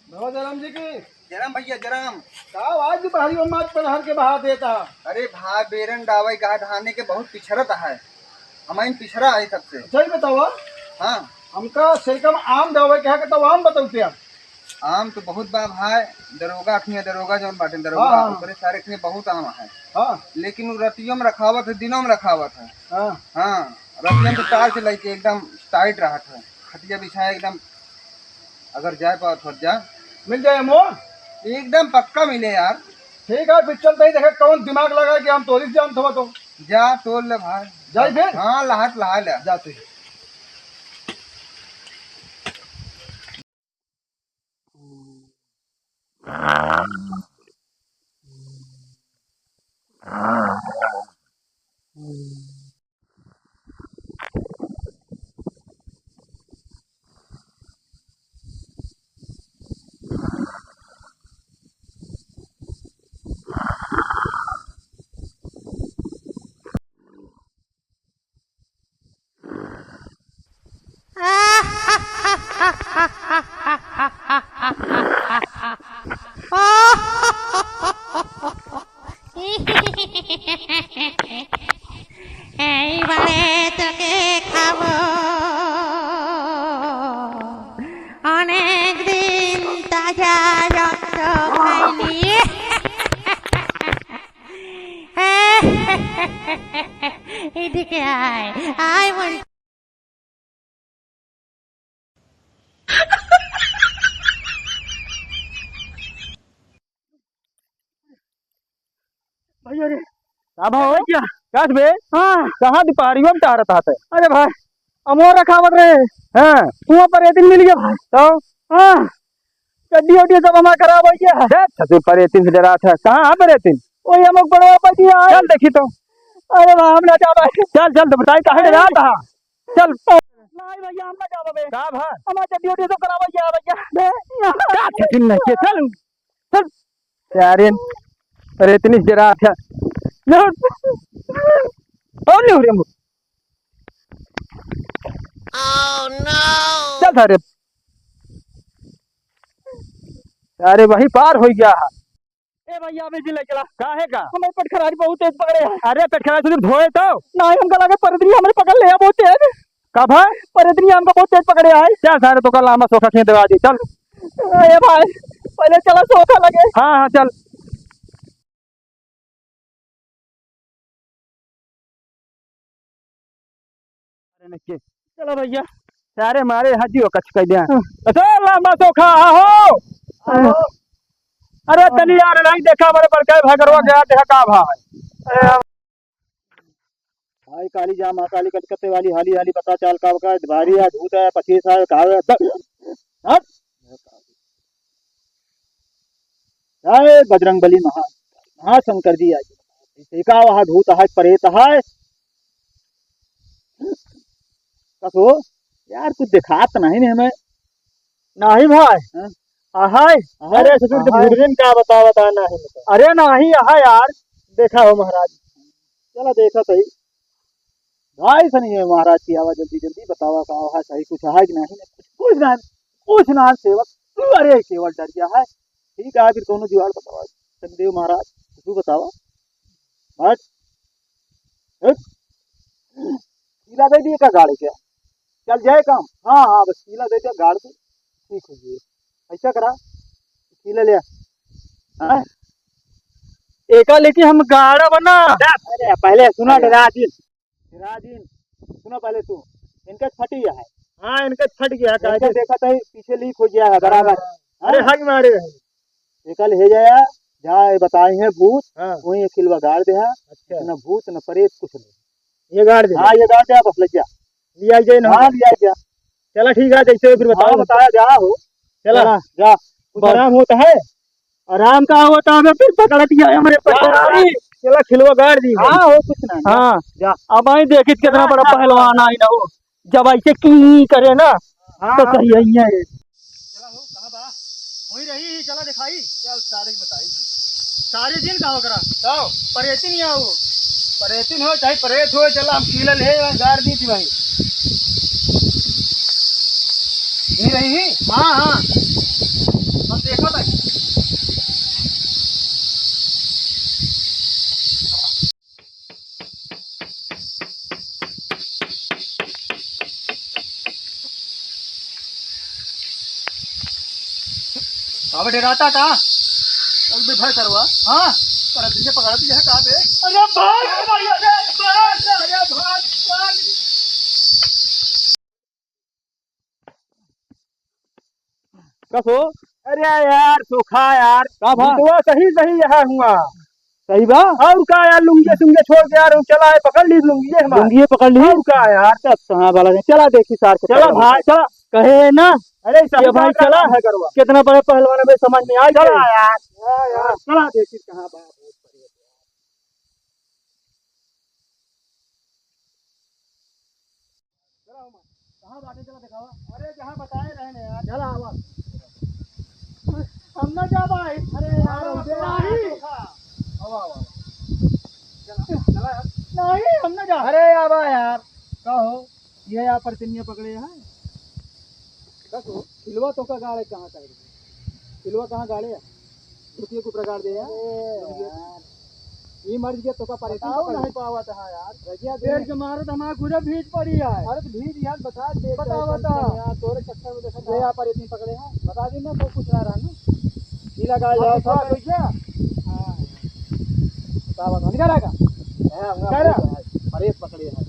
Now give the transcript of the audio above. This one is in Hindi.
बाबा जयराम जी की जराम भैया जराम। साहब आज भारी मात पनहर के बहा देता। अरे भा बेरन डावई गा धाने के बहुत पिछड़त है। हमारी पिछड़ा है सबसे। सही बताओ। हाँ हमका सही कम आम दवाई कहा के तो आम बताओ आप। आम तो बहुत बा भाई। दरोगा अखनिया दरोगा जौन बाटे दरोगा हाँ, हाँ। ऊपरे सारे अखनिया बहुत आम है। हाँ लेकिन वो रतियों में रखावत है दिनों में रखावत है। हाँ हाँ रतियों में तो तार से लेके एकदम टाइट रहा है। खटिया बिछाया एकदम। अगर जाए पाओ तो जा मिल जाए मो। एकदम पक्का मिले यार। ठीक है फिर चलते ही देखे कौन दिमाग लगा कि हम तोरी जान थोड़ा तो जा तोड़ ले भाई। जाए फिर। हाँ लहाट लहा ले जाते हैं। এইবারে তোকে খাবো অনেক দিন তাজা রক্ত খাইনি এদিকে আয় আয় বল भैया रे अब हो क्या काट बे। हाँ कहाँ दिपारियों में तारत आते। अरे भाई अमोर रखावत रहे। हाँ वहाँ पर एक दिन मिल गया भाई तो। हाँ गड्डी उड्डी सब हमारा खराब हो गया। छते पर एतिन से डरा था। कहाँ पर एतिन वही हम लोग बड़वा पर दिया। चल देखी तो। अरे भाई हम ना जा भाई। चल चल तो बताई कहाँ डरा था। चल नहीं भैया हम ना जा बे। कहाँ भाई हमारा गड्डी उड्डी सब खराब हो गया भैया। क्या छतिन नहीं के चल चल यार अरे इतनी जरा था और नहीं हो रही चल अरे अरे वही पार हो गया है। ए भैया अभी जिले चला कहा है का हमें पेटखरारी बहुत तेज पकड़े हैं। अरे पेटखरारी सिर्फ धोए तो नहीं हमका लगा परदनी हमें पकड़ लिया बहुत तेज। कब है परदनी हमको बहुत तेज पकड़े आए। क्या सारे तो कल लामा सोखा खींच दवा दी चल। ए भाई पहले चला सोखा लगे। हाँ हाँ चल चलो भैया सारे मारे हाजी हो कच कर दिया। अच्छा लामा सोखा हो। अरे तनी यार नहीं देखा हमारे पर क्या भगरवा गया देखा का भाई। भाई काली जा मां काली कटकते वाली हाली हाली पता चाल का भारी है धूत है 25 साल का है। जय बजरंग बली महा शंकर जी आई देखा वहा धूत है परेत है। कसो यार कुछ दिखात नहीं है हमें नहीं भाई। हाय अरे ससुर क्या बता नहीं। अरे नहीं आहा यार देखा हो महाराज। चलो देखा सही भाई सनी है महाराज की आवाज जल्दी जल्दी बतावा का है सही कुछ है कि नहीं कुछ ना सेवक। अरे केवल डर गया है। ठीक है फिर दोनों जुगाड़ बतावा चंदेव महाराज तू बतावा कीला दे दिए का गाड़ी क्या चल जाए काम। हाँ हाँ बस कीला दे दिया गाड़ दे ठीक हो गई ऐसा करा कीला लिया। एका लेके हम गाड़ा बना। अरे पहले सुना राजीन सुना पहले तू इनका फट गया है। हाँ इनका फट गया है देखा था पीछे लीक हो गया है बराबर। अरे हक मारे एकल हे जाया जहाँ बताए हैं भूत वही खिलवा गाड़ दे। अच्छा न भूत न परेत कुछ नहीं ये गाड़ दे। हाँ ये गाड़ दे बस लग जा लिया जाए ना। हाँ लिया जा चला ठीक है जैसे फिर बताओ बताया जा हो। चला जा आराम होता है आराम का होता है फिर पकड़ दिया हमारे चला खिलवा गाड़ दी। हाँ हो कुछ नहीं। हाँ जा अब आई देखी कितना बड़ा पहलवान आई ना हो जब ऐसे की करे ना तो सही है। चला हो कहाँ बा वही रही चला दिखाई चल सारे बताई सारे दिन का हो करा जाओ परेती नहीं आओ परेती हो चाहे परेत हो चला हम कीला ले गाड़ दी थी भाई। नहीं रही। हाँ हाँ हम देखा था। अब डराता था। चल भी भय करवा। हाँ पर तुझे पकड़ा तुझे है कहाँ पे? अरे भाग भैया, अरे भाग। कसो अरे यार सोखा यार तो सही सही यहाँ हुआ सही बा। और का यार लुंगी सुंगे छोड़ के यार चला है पकड़ ली लुंगी लुंगी पकड़ ली। और का यार तब कहाँ वाला ने चला देखी सार के चला भाई चला कहे ना। अरे ये भाई चला है करवा कितना बड़े पहलवान में समझ में आ चला यार चला देखी कहाँ बात कहाँ बातें चला दिखावा। अरे जहाँ बताए रहे यार चला आवा हम ना जा भाई। अरे यार नहीं हम ना जा। अरे आवा यार कहो ये यहाँ पर चिन्ह पकड़े हैं कसो खिलवा तो का गाड़े कहाँ कर खिलवा कहाँ गाड़े है दूसरे को प्रकार दे यार ये मर गया तो का परेशान नहीं पावा था यार रजिया पेड़ के मारो तो हमारा गुजर भीज पड़ी है। अरे तो भीज यार बता दे बता यार तोरे चक्कर में देखा ये यहाँ पर इतनी पकड़े हैं बता दी ना तो कुछ ना रहा ना ये लगा जाओ था क्या। हां बता निकालेगा है हम परेश पकड़े हैं।